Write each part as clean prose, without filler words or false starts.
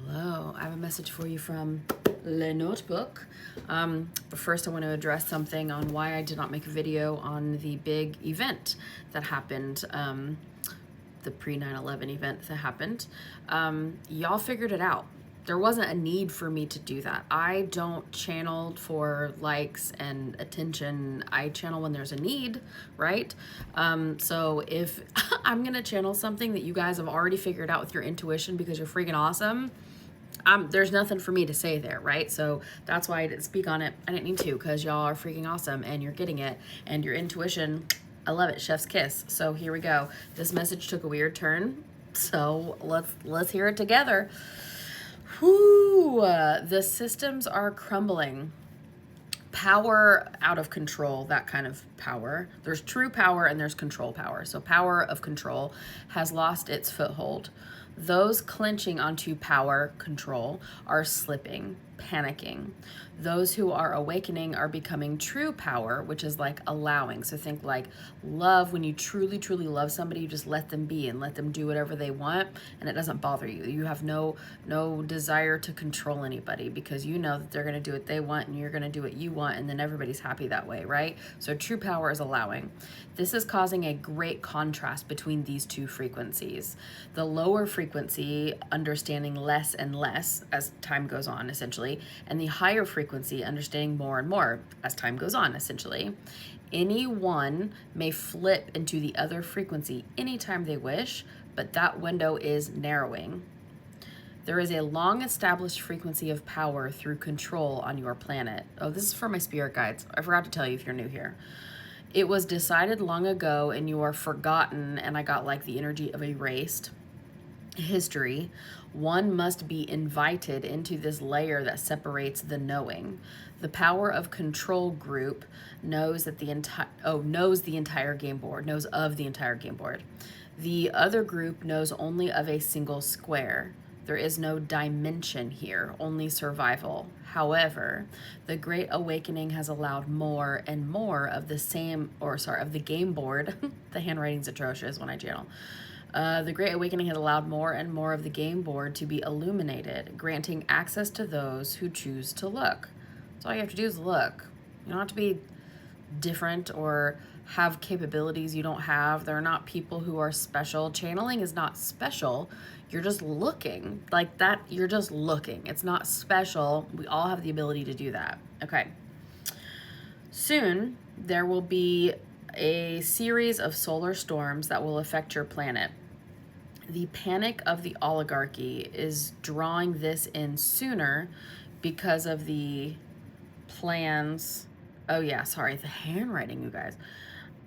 Hello, I have a message for you from Le Notebook. But first I want to address something on why I did not make a video on the big event that happened, the pre-9/11 event that happened. Y'all figured it out. There wasn't a need for me to do that. I don't channel for likes and attention. I channel when there's a need, right? So if I'm gonna channel something that you guys have already figured out with your intuition because you're freaking awesome, there's nothing for me to say there, right? So that's why I didn't speak on it. I didn't need to, because y'all are freaking awesome and you're getting it, and your intuition, I love it, chef's kiss. So here we go. This message took a weird turn, so let's hear it together. Whoo, the systems are crumbling. Power out of control, that kind of power. There's true power and there's control power. So power of control has lost its foothold. Those clenching onto power control are slipping, panicking. Those who are awakening are becoming true power, which is like allowing. So think like love. When you truly, truly love somebody, you just let them be and let them do whatever they want, and it doesn't bother you. You have no desire to control anybody, because you know that they're going to do what they want and you're going to do what you want, and then everybody's happy that way, right? So true power is allowing. This is causing a great contrast between these two frequencies. The lower frequency understanding less and less as time goes on, essentially, and the higher frequency understanding more and more as time goes on, essentially. Any one may flip into the other frequency anytime they wish, but that window is narrowing. There is a long established frequency of power through control on your planet. Oh, this is for my spirit guides. I forgot to tell you if you're new here. It was decided long ago and you are forgotten, and I got like the energy of erased history. One must be invited into this layer that separates the knowing. The power of control group knows that knows the entire game board, knows of the entire game board. The other group knows only of a single square. There is no dimension here, only survival. However, the Great Awakening has allowed more and more of of the game board. The handwriting's atrocious when I channel. The Great Awakening has allowed more and more of the game board to be illuminated, granting access to those who choose to look. So all you have to do is look. You don't have to be different or have capabilities you don't have. There are not people who are special. Channeling is not special. You're just looking like that. You're just looking. It's not special. We all have the ability to do that. Okay. Soon there will be a series of solar storms that will affect your planet. The panic of the oligarchy is drawing this in sooner because of the plans. Oh yeah, sorry, the handwriting, you guys.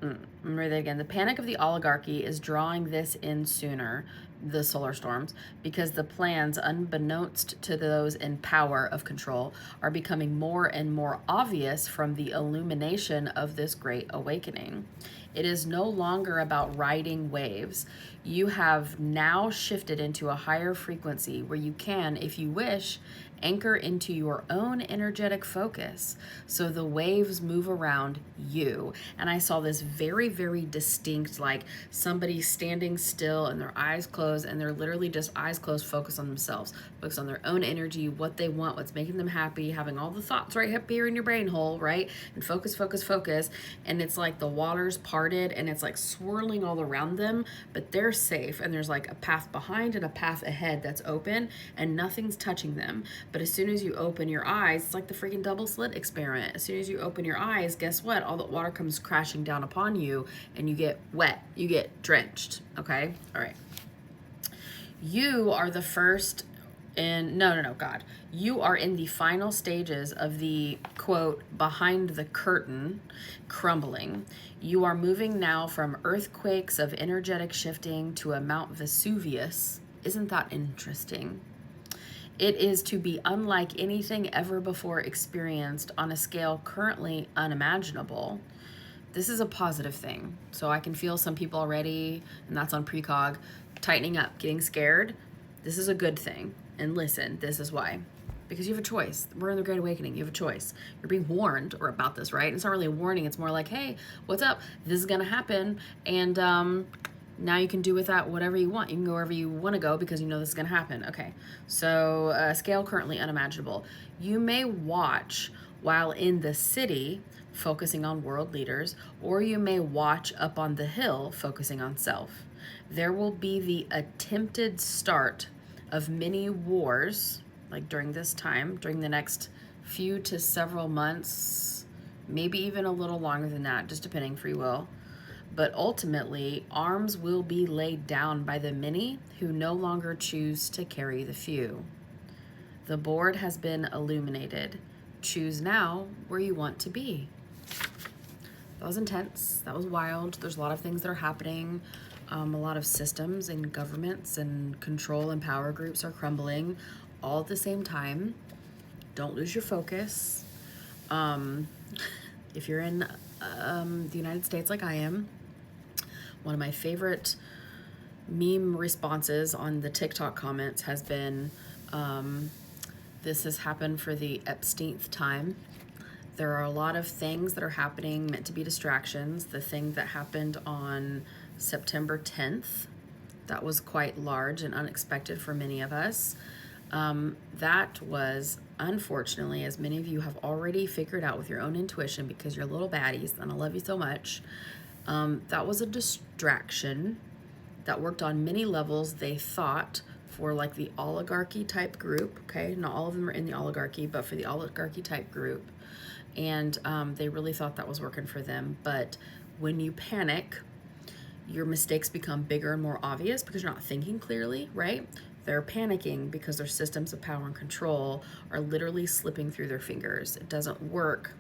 Remember that again. The panic of the oligarchy is drawing this in sooner, the solar storms, because the plans, unbeknownst to those in power of control, are becoming more and more obvious from the illumination of this great awakening. It is no longer about riding waves. You have now shifted into a higher frequency where you can, if you wish, anchor into your own energetic focus so the waves move around you. And I saw this very, very distinct, like somebody standing still and their eyes closed, and they're literally just eyes closed, focus on themselves, focus on their own energy, what they want, what's making them happy, having all the thoughts right up here in your brain hole, right? And focus, focus, focus. And it's like the water's parted and it's like swirling all around them, but they're safe. And there's like a path behind and a path ahead that's open, and nothing's touching them. But as soon as you open your eyes, it's like the freaking double slit experiment. As soon as you open your eyes, guess what? All the water comes crashing down upon you and you get wet. You get drenched. Okay? All right. You are the first God. You are in the final stages of the, quote, behind the curtain crumbling. You are moving now from earthquakes of energetic shifting to a Mount Vesuvius. Isn't that interesting? It is to be unlike anything ever before experienced on a scale currently unimaginable. This is a positive thing. So I can feel some people already, and that's on precog, tightening up, getting scared. This is a good thing. And listen, this is why. Because you have a choice. We're in the Great Awakening. You have a choice. You're being warned or about this, right? It's not really a warning. It's more like, hey, what's up? This is going to happen. And Now you can do with that whatever you want. You can go wherever you want to go because you know this is going to happen. Okay, so scale currently unimaginable. You may watch while in the city focusing on world leaders, or you may watch up on the hill focusing on self. There will be the attempted start of many wars, like during this time, during the next few to several months, maybe even a little longer than that, just depending, free will. But ultimately, arms will be laid down by the many who no longer choose to carry the few. The board has been illuminated. Choose now where you want to be. That was intense. That was wild. There's a lot of things that are happening. A lot of systems and governments and control and power groups are crumbling all at the same time. Don't lose your focus. If you're in the United States like I am, one of my favorite meme responses on the TikTok comments has been, this has happened for the Epsteinth time. There are a lot of things that are happening meant to be distractions. The thing that happened on September 10th, that was quite large and unexpected for many of us. That was, unfortunately, as many of you have already figured out with your own intuition because you're little baddies, and I love you so much, that was a distraction that worked on many levels, they thought, for like the oligarchy type group, okay? Not all of them are in the oligarchy, but for the oligarchy type group. And they really thought that was working for them. But when you panic, your mistakes become bigger and more obvious because you're not thinking clearly, right? They're panicking because their systems of power and control are literally slipping through their fingers. It doesn't work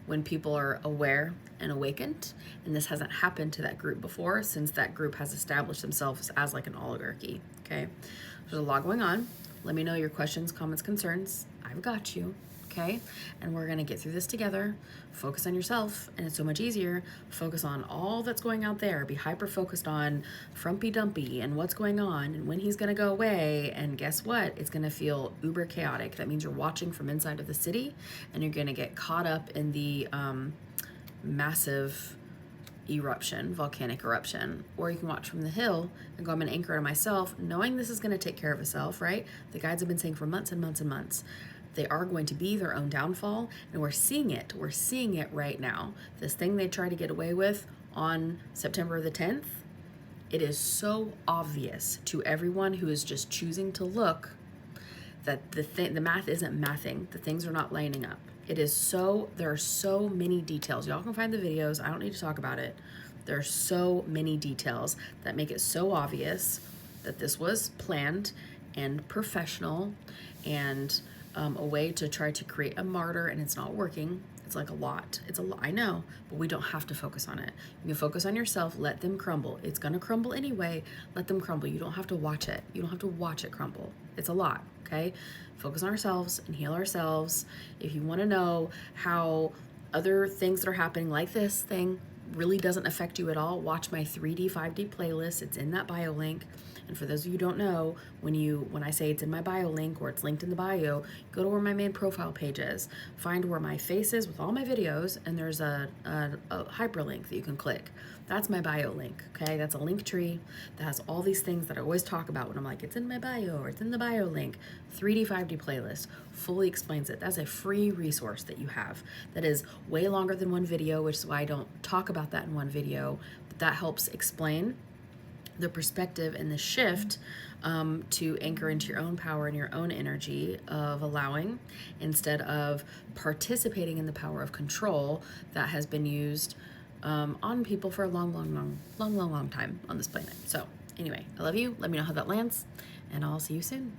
when people are aware and awakened, and this hasn't happened to that group before since that group has established themselves as like an oligarchy, okay? There's a lot going on. Let me know your questions, comments, concerns. I've got you, okay? And we're gonna get through this together. Focus on yourself, and it's so much easier. Focus on all that's going out there. Be hyper-focused on Frumpy Dumpy and what's going on and when he's gonna go away, and guess what? It's gonna feel uber chaotic. That means you're watching from inside of the city, and you're gonna get caught up in the massive eruption, volcanic eruption. Or you can watch from the hill and go, I'm gonna anchor to myself, knowing this is gonna take care of itself, right? The guides have been saying for months and months and months. They are going to be their own downfall, and we're seeing it. We're seeing it right now. This thing they tried to get away with on September the 10th, it is so obvious to everyone who is just choosing to look that the math isn't mathing. The things are not lining up. It is so, there are so many details. Y'all can find the videos. I don't need to talk about it. There are so many details that make it so obvious that this was planned and professional and a way to try to create a martyr, and it's not working. It's like a lot. It's a lot, I know, but we don't have to focus on it. You can focus on yourself, let them crumble. It's gonna crumble anyway, let them crumble. You don't have to watch it. You don't have to watch it crumble. It's a lot, okay? Focus on ourselves and heal ourselves. If you wanna know how other things that are happening, like this thing, really doesn't affect you at all, watch my 3D, 5D playlist. It's in that bio link. And for those of you who don't know, when I say it's in my bio link or it's linked in the bio, go to where my main profile page is. Find where my face is with all my videos, and there's a hyperlink that you can click. That's my bio link, okay? That's a link tree that has all these things that I always talk about when I'm like, it's in my bio or it's in the bio link. 3D, 5D playlist fully explains it. That's a free resource that you have that is way longer than one video, which is why I don't talk about that in one video, but that helps explain the perspective and the shift to anchor into your own power and your own energy of allowing, instead of participating in the power of control that has been used on people for a long time on this planet. So anyway, I love you. Let me know how that lands, and I'll see you soon.